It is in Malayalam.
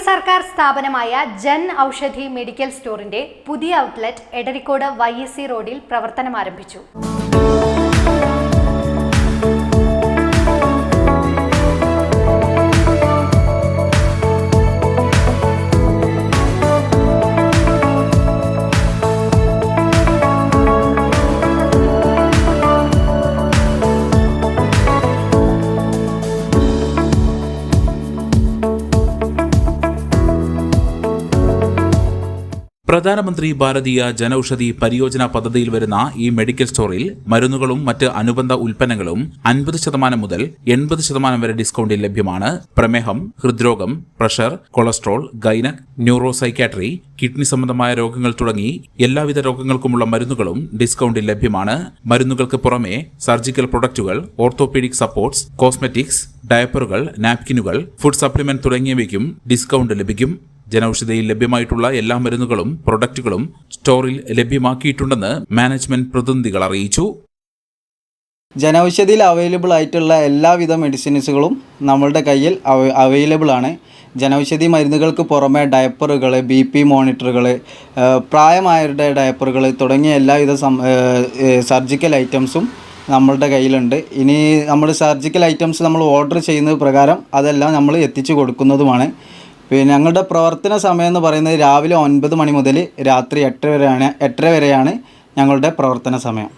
സർക്കാർ സ്ഥാപനമായ ജൻ ഔഷധി മെഡിക്കൽ സ്റ്റോറിന്റെ പുതിയ ഔട്ട്ലെറ്റ് എടരിക്കോട് YSC റോഡിൽ പ്രവർത്തനം ആരംഭിച്ചു. പ്രധാനമന്ത്രി ഭാരതീയ ജനൌഷധി പരിയോജന പദ്ധതിയിൽ വരുന്ന ഈ മെഡിക്കൽ സ്റ്റോറിൽ മരുന്നുകളും മറ്റ് അനുബന്ധ ഉൽപ്പന്നങ്ങളും 50% മുതൽ 80% വരെ ഡിസ്കൗണ്ടിൽ ലഭ്യമാണ്. പ്രമേഹം, ഹൃദ്രോഗം, പ്രഷർ, കൊളസ്ട്രോൾ, ഗൈനക്, ന്യൂറോസൈക്യാട്രി, കിഡ്നി സംബന്ധമായ രോഗങ്ങൾ തുടങ്ങി എല്ലാവിധ രോഗങ്ങൾക്കുമുള്ള മരുന്നുകളും ഡിസ്കൗണ്ടിൽ ലഭ്യമാണ്. മരുന്നുകൾക്ക് പുറമെ സർജിക്കൽ പ്രൊഡക്റ്റുകൾ, ഓർത്തോപീഡിക് സപ്പോർട്ട്സ്, കോസ്മെറ്റിക്സ്, ഡയപ്പറുകൾ, നാപ്കിനുകൾ, ഫുഡ് സപ്ലിമെന്റ് തുടങ്ങിയവയ്ക്കും ഡിസ്കൗണ്ട് ലഭിക്കും. ജനൌഷധിയിൽ ലഭ്യമായിട്ടുള്ള എല്ലാ മരുന്നുകളും പ്രൊഡക്റ്റുകളും സ്റ്റോറിൽ ലഭ്യമാക്കിയിട്ടുണ്ടെന്ന് മാനേജ്മെന്റ് പ്രതിനിധികൾ അറിയിച്ചു. ജനൌഷധിയിൽ അവൈലബിൾ ആയിട്ടുള്ള എല്ലാവിധ മെഡിസിൻസുകളും നമ്മളുടെ കയ്യിൽ അവൈലബിൾ ആണ്. ജനൌഷധി മരുന്നുകൾക്ക് പുറമെ ഡയപ്പറുകൾ, BP മോണിറ്ററുകൾ, പ്രായമായവരുടെ ഡയപ്പറുകൾ തുടങ്ങിയ എല്ലാവിധ സർജിക്കൽ ഐറ്റംസും നമ്മളുടെ കയ്യിലുണ്ട്. ഇനി നമ്മൾ സർജിക്കൽ ഐറ്റംസ് നമ്മൾ ഓർഡർ ചെയ്യുന്നത് പ്രകാരം അതെല്ലാം നമ്മൾ എത്തിച്ചു കൊടുക്കുന്നതുമാണ്. പിന്നെ ഞങ്ങളുടെ പ്രവർത്തന സമയം എന്ന് പറയുന്നത് രാവിലെ 9 മണി മുതൽ രാത്രി 8 വരെയാണ് ഞങ്ങളുടെ പ്രവർത്തന സമയം.